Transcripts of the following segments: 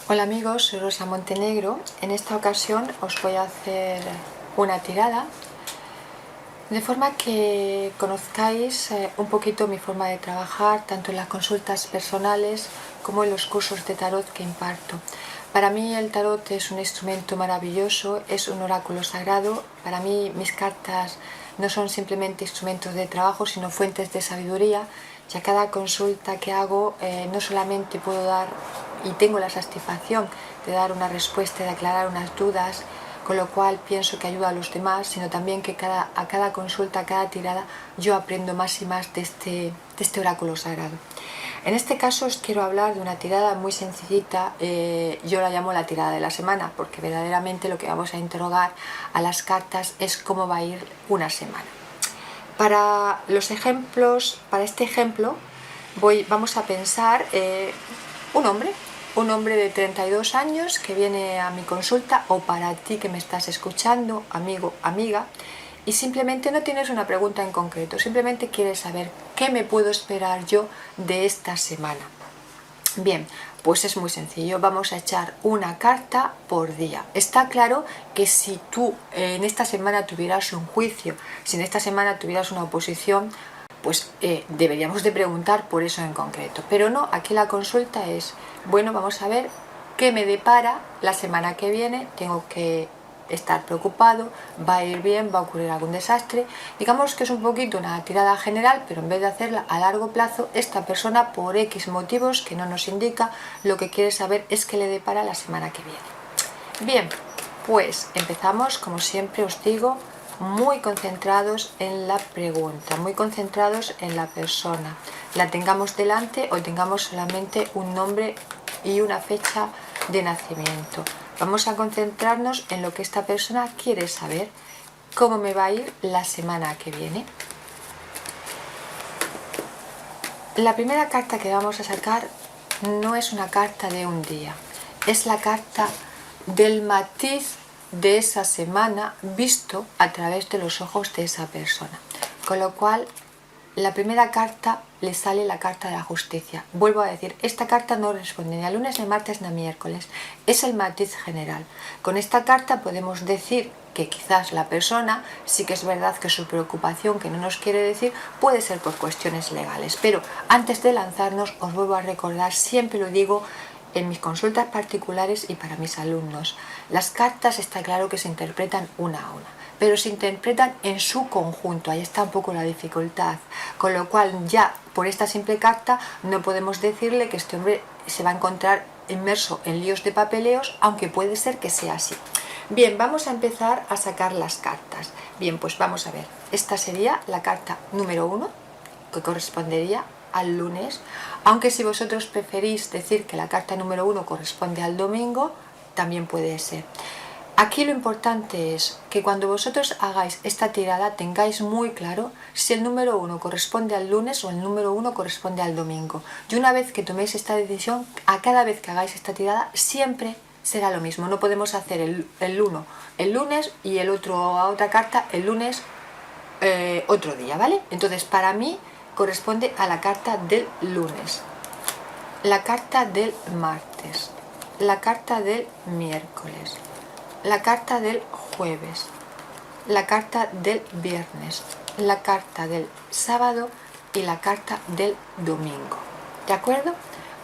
Hola amigos, soy Rosa Montenegro. En esta ocasión os voy a hacer una tirada de forma que conozcáis un poquito mi forma de trabajar, tanto en las consultas personales como en los cursos de tarot que imparto. Para mí el tarot es un instrumento maravilloso, es un oráculo sagrado. Para mí mis cartas no son simplemente instrumentos de trabajo, sino fuentes de sabiduría. Y a cada consulta que hago no solamente puedo dar y tengo la satisfacción de dar una respuesta, de aclarar unas dudas, con lo cual pienso que ayuda a los demás, sino también que a cada consulta, a cada tirada, yo aprendo más y más de este oráculo sagrado. En este caso os quiero hablar de una tirada muy sencillita, yo la llamo la tirada de la semana, porque verdaderamente lo que vamos a interrogar a las cartas es cómo va a ir una semana. Para los ejemplos, para este ejemplo, vamos a pensar un hombre de 32 años que viene a mi consulta, o para ti que me estás escuchando, amigo, amiga, y simplemente no tienes una pregunta en concreto, simplemente quieres saber qué me puedo esperar yo de esta semana. Bien, pues es muy sencillo, vamos a echar una carta por día. Está claro que si tú en esta semana tuvieras un juicio, si en esta semana tuvieras una oposición, pues deberíamos de preguntar por eso en concreto. Pero no, aquí la consulta es, bueno, vamos a ver qué me depara la semana que viene. Tengo que estar preocupado, va a ir bien, va a ocurrir algún desastre. Digamos que es un poquito una tirada general, pero en vez de hacerla a largo plazo, esta persona, por X motivos que no nos indica, lo que quiere saber es qué le depara la semana que viene. Bien, pues empezamos, como siempre os digo, muy concentrados en la pregunta, muy concentrados en la persona, la tengamos delante o tengamos solamente un nombre y una fecha de nacimiento. Vamos a concentrarnos en lo que esta persona quiere saber, cómo me va a ir la semana que viene. La primera carta que vamos a sacar no es una carta de un día, es la carta del matiz de esa semana visto a través de los ojos de esa persona. Con lo cual, la primera carta le sale la carta de la justicia. Vuelvo a decir, esta carta no responde ni a lunes, ni a martes, ni a miércoles. Es el matiz general. Con esta carta podemos decir que quizás la persona, sí que es verdad que su preocupación, que no nos quiere decir, puede ser por cuestiones legales. Pero antes de lanzarnos, os vuelvo a recordar, siempre lo digo en mis consultas particulares y para mis alumnos, las cartas está claro que se interpretan una a una, pero se interpretan en su conjunto, ahí está un poco la dificultad, con lo cual ya por esta simple carta no podemos decirle que este hombre se va a encontrar inmerso en líos de papeleos, aunque puede ser que sea así. Bien, vamos a empezar a sacar las cartas. Bien, pues vamos a ver, esta sería la carta número 1, que correspondería al lunes, aunque si vosotros preferís decir que la carta número 1 corresponde al domingo, también puede ser. Aquí lo importante es que cuando vosotros hagáis esta tirada tengáis muy claro si el número 1 corresponde al lunes o el número 1 corresponde al domingo. Y una vez que toméis esta decisión, a cada vez que hagáis esta tirada siempre será lo mismo. No podemos hacer el 1 el lunes y el otro a otra carta el lunes otro día, ¿vale? Entonces para mí corresponde a la carta del lunes, la carta del martes, la carta del miércoles, la carta del jueves, la carta del viernes, la carta del sábado y la carta del domingo. ¿De acuerdo?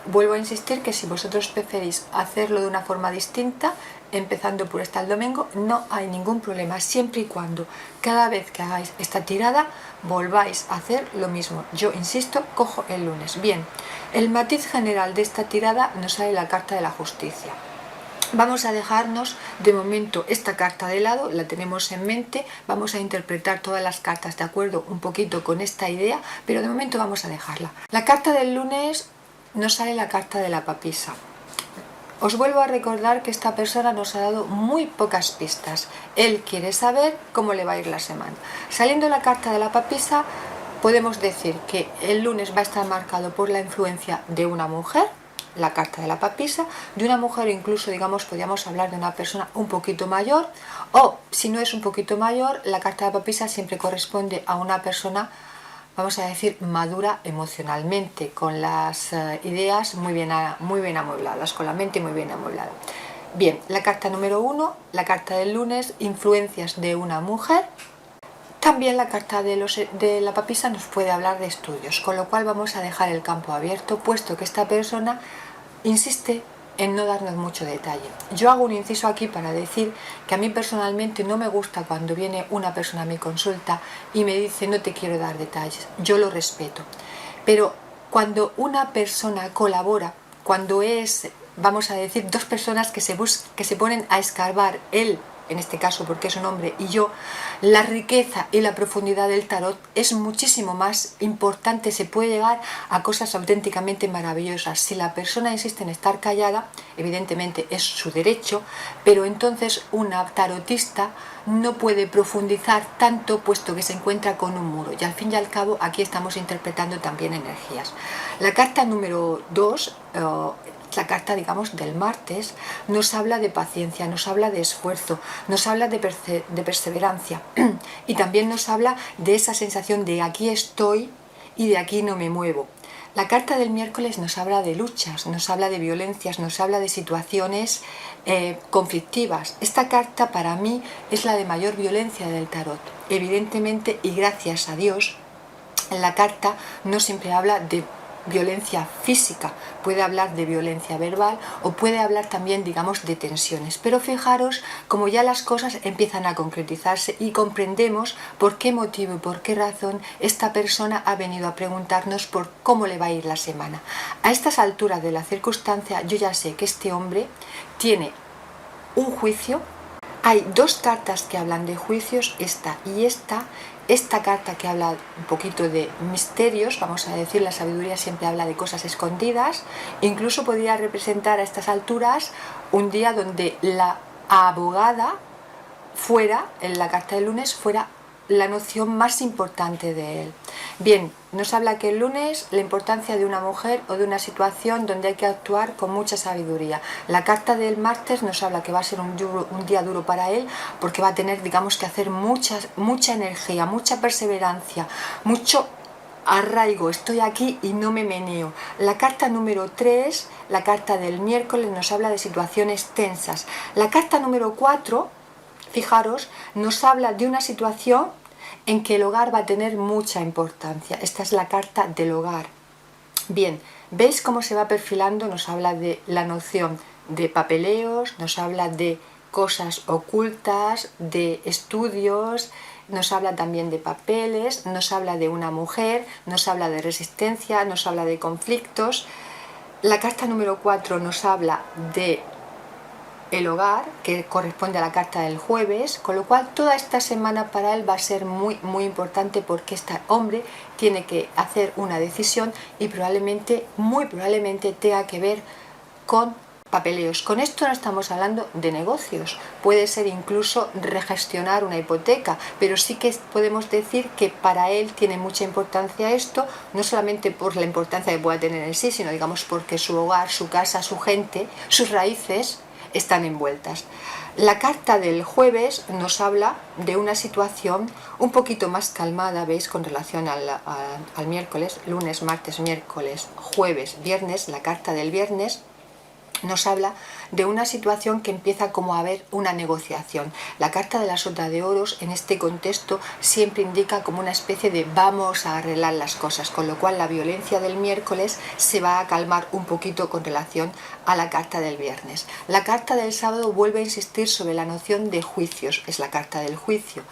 Vuelvo a insistir que si vosotros preferís hacerlo de una forma distinta, empezando por esta el domingo, no hay ningún problema, siempre y cuando cada vez que hagáis esta tirada volváis a hacer lo mismo. Yo insisto, cojo el lunes. Bien, el matiz general de esta tirada nos sale la carta de la justicia. Vamos a dejarnos de momento esta carta de lado, la tenemos en mente, vamos a interpretar todas las cartas de acuerdo un poquito con esta idea, pero de momento vamos a dejarla. La carta del lunes nos sale la carta de la papisa. Os vuelvo a recordar que esta persona nos ha dado muy pocas pistas. Él quiere saber cómo le va a ir la semana. Saliendo la carta de la papisa, podemos decir que el lunes va a estar marcado por la influencia de una mujer, la carta de la papisa, de una mujer incluso, digamos, podríamos hablar de una persona un poquito mayor, o si no es un poquito mayor, la carta de la papisa siempre corresponde a una persona vamos a decir, madura emocionalmente, con las ideas muy bien amuebladas, con la mente muy bien amueblada. Bien, la carta número 1, la carta del lunes, influencias de una mujer. También la carta de la papisa nos puede hablar de estudios, con lo cual vamos a dejar el campo abierto, puesto que esta persona insiste en no darnos mucho detalle. Yo hago un inciso aquí para decir que a mí personalmente no me gusta cuando viene una persona a mi consulta y me dice no te quiero dar detalles. Yo lo respeto. Pero cuando una persona colabora, cuando es, vamos a decir, dos personas que se ponen a escarbar, él en este caso porque es un hombre y yo, la riqueza y la profundidad del tarot es muchísimo más importante, se puede llegar a cosas auténticamente maravillosas. Si la persona insiste en estar callada, evidentemente es su derecho, pero entonces una tarotista no puede profundizar tanto puesto que se encuentra con un muro, y al fin y al cabo aquí estamos interpretando también energías. La carta número 2, la carta, digamos, del martes, nos habla de paciencia, nos habla de esfuerzo, nos habla de perseverancia y también nos habla de esa sensación de aquí estoy y de aquí no me muevo. La carta del miércoles nos habla de luchas, nos habla de violencias, nos habla de situaciones conflictivas. Esta carta para mí es la de mayor violencia del tarot. Evidentemente y gracias a Dios, la carta no siempre habla de violencia física, puede hablar de violencia verbal o puede hablar también, digamos, de tensiones. Pero fijaros como ya las cosas empiezan a concretizarse y comprendemos por qué motivo y por qué razón esta persona ha venido a preguntarnos por cómo le va a ir la semana. A estas alturas de la circunstancia yo ya sé que este hombre tiene un juicio. Hay dos cartas que hablan de juicios, esta y esta carta que habla un poquito de misterios, vamos a decir, la sabiduría siempre habla de cosas escondidas, incluso podría representar a estas alturas un día donde la abogada fuera, en la carta del lunes, fuera la noción más importante de él. Bien, nos habla que el lunes la importancia de una mujer o de una situación donde hay que actuar con mucha sabiduría. La carta del martes nos habla que va a ser un día duro para él porque va a tener, digamos, que hacer mucha energía, mucha perseverancia, mucho arraigo, estoy aquí y no me meneo. La carta número 3, la carta del miércoles, nos habla de situaciones tensas. La carta número 4, fijaros, nos habla de una situación en que el hogar va a tener mucha importancia. Esta es la carta del hogar. Bien, ¿veis cómo se va perfilando? Nos habla de la noción de papeleos, nos habla de cosas ocultas, de estudios, nos habla también de papeles, nos habla de una mujer, nos habla de resistencia, nos habla de conflictos. La carta número 4 nos habla de el hogar, que corresponde a la carta del jueves, con lo cual toda esta semana para él va a ser muy importante porque este hombre tiene que hacer una decisión y muy probablemente tenga que ver con papeleos. Con esto no estamos hablando de negocios, puede ser incluso regestionar una hipoteca, pero sí que podemos decir que para él tiene mucha importancia esto, no solamente por la importancia que pueda tener en sí, sino digamos porque su hogar, su casa, su gente, sus raíces están envueltas. La carta del jueves nos habla de una situación un poquito más calmada, ¿veis? Con relación al miércoles, lunes, martes, miércoles, jueves, viernes. La carta del viernes nos habla de una situación que empieza como a haber una negociación. La carta de la sota de oros en este contexto siempre indica como una especie de vamos a arreglar las cosas, con lo cual la violencia del miércoles se va a calmar un poquito con relación a la carta del viernes. La carta del sábado vuelve a insistir sobre la noción de juicios, es la carta del juicio.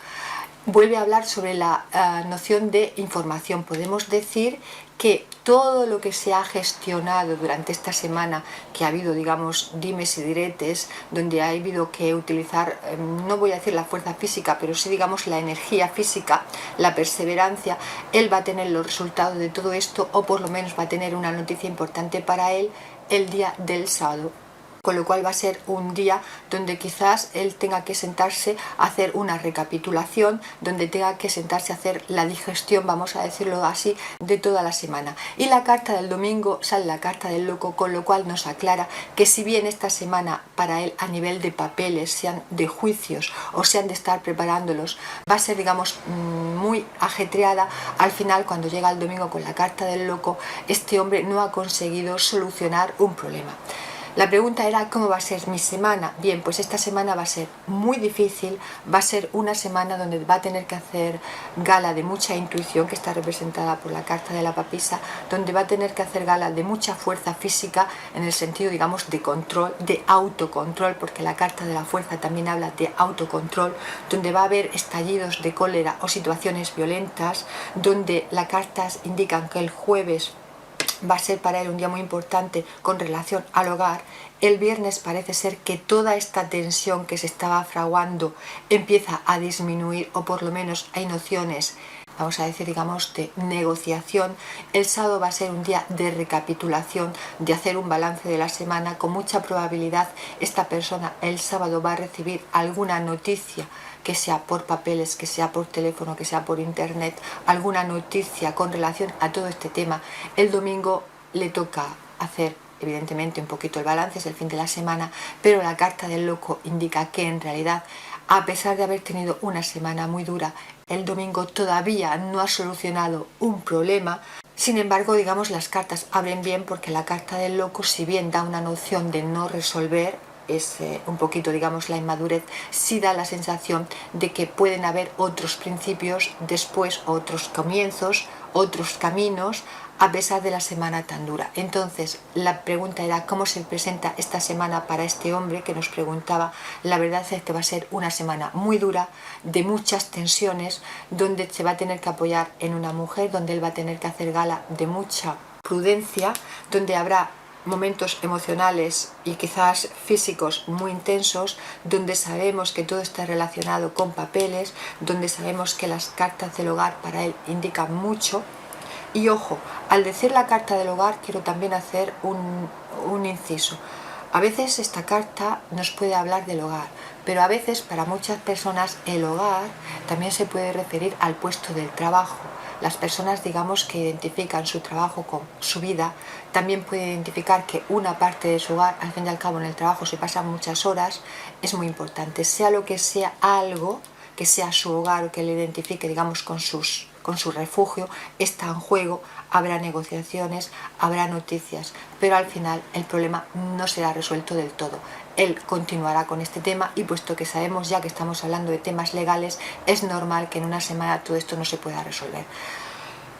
Vuelve a hablar sobre la noción de información. Podemos decir que todo lo que se ha gestionado durante esta semana, que ha habido, digamos, dimes y diretes, donde ha habido que utilizar, no voy a decir la fuerza física, pero sí, digamos, la energía física, la perseverancia, él va a tener los resultados de todo esto, o por lo menos va a tener una noticia importante para él el día del sábado. Con lo cual va a ser un día donde quizás él tenga que sentarse a hacer una recapitulación, donde tenga que sentarse a hacer la digestión, vamos a decirlo así, de toda la semana. Y la carta del domingo sale la carta del loco, con lo cual nos aclara que si bien esta semana para él a nivel de papeles, sean de juicios o sean de estar preparándolos, va a ser, digamos, muy ajetreada, al final cuando llega el domingo con la carta del loco, este hombre no ha conseguido solucionar un problema. La pregunta era ¿cómo va a ser mi semana? Bien, pues esta semana va a ser muy difícil, va a ser una semana donde va a tener que hacer gala de mucha intuición, que está representada por la carta de la papisa, donde va a tener que hacer gala de mucha fuerza física en el sentido, digamos, de control, de autocontrol, porque la carta de la fuerza también habla de autocontrol, donde va a haber estallidos de cólera o situaciones violentas, donde las cartas indican que el jueves va a ser para él un día muy importante con relación al hogar. El viernes parece ser que toda esta tensión que se estaba fraguando empieza a disminuir, o por lo menos hay nociones, vamos a decir, digamos, de negociación. El sábado va a ser un día de recapitulación, de hacer un balance de la semana. Con mucha probabilidad esta persona el sábado va a recibir alguna noticia, que sea por papeles, que sea por teléfono, que sea por internet, alguna noticia con relación a todo este tema. El domingo le toca hacer evidentemente un poquito el balance, es el fin de la semana, pero la carta del loco indica que en realidad, a pesar de haber tenido una semana muy dura, el domingo todavía no ha solucionado un problema. Sin embargo, digamos, las cartas abren bien, porque la carta del loco, si bien da una noción de no resolver, es un poquito, digamos, la inmadurez, sí da la sensación de que pueden haber otros principios después, otros comienzos, otros caminos, a pesar de la semana tan dura. Entonces, la pregunta era ¿cómo se presenta esta semana para este hombre que nos preguntaba? La verdad es que va a ser una semana muy dura, de muchas tensiones, donde se va a tener que apoyar en una mujer, donde él va a tener que hacer gala de mucha prudencia, donde habrá momentos emocionales y quizás físicos muy intensos, donde sabemos que todo está relacionado con papeles, donde sabemos que las cartas del hogar para él indican mucho. Y ojo, al decir la carta del hogar quiero también hacer un inciso. A veces esta carta nos puede hablar del hogar, pero a veces para muchas personas el hogar también se puede referir al puesto del trabajo. Las personas, digamos, que identifican su trabajo con su vida, también pueden identificar que una parte de su hogar, al fin y al cabo en el trabajo se pasan muchas horas, es muy importante. Sea lo que sea, algo que sea su hogar o que le identifique, digamos, con su refugio, está en juego. Habrá negociaciones, habrá noticias, pero al final el problema no será resuelto del todo. Él continuará con este tema, y puesto que sabemos ya que estamos hablando de temas legales, es normal que en una semana todo esto no se pueda resolver.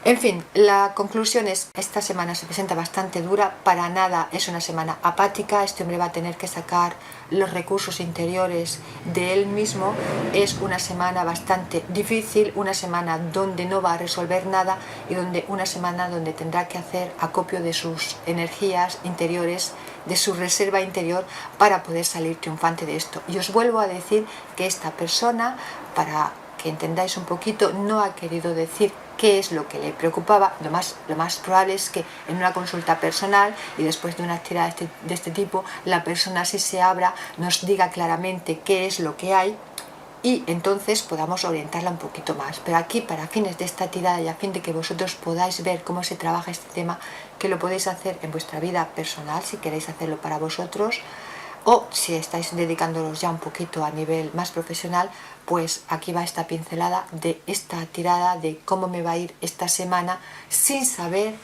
En fin, la conclusión es que esta semana se presenta bastante dura, para nada es una semana apática. Este hombre va a tener que sacar los recursos interiores de él mismo. Es una semana bastante difícil, una semana donde no va a resolver nada, y una semana donde tendrá que hacer acopio de sus energías interiores, de su reserva interior, para poder salir triunfante de esto. Y os vuelvo a decir que esta persona, para que entendáis un poquito, no ha querido decir qué es lo que le preocupaba. Lo más probable es que en una consulta personal y después de una tirada de este tipo, la persona, si se abra, nos diga claramente qué es lo que hay, y entonces podamos orientarla un poquito más. Pero aquí, para fines de esta tirada y a fin de que vosotros podáis ver cómo se trabaja este tema, que lo podéis hacer en vuestra vida personal si queréis hacerlo para vosotros, o si estáis dedicándolos ya un poquito a nivel más profesional, pues aquí va esta pincelada de esta tirada de cómo me va a ir esta semana, sin saber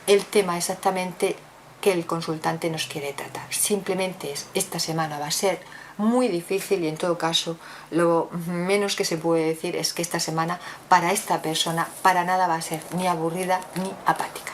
el tema exactamente que el consultante nos quiere tratar. Simplemente esta semana va a ser muy difícil, y en todo caso lo menos que se puede decir es que esta semana para esta persona para nada va a ser ni aburrida ni apática.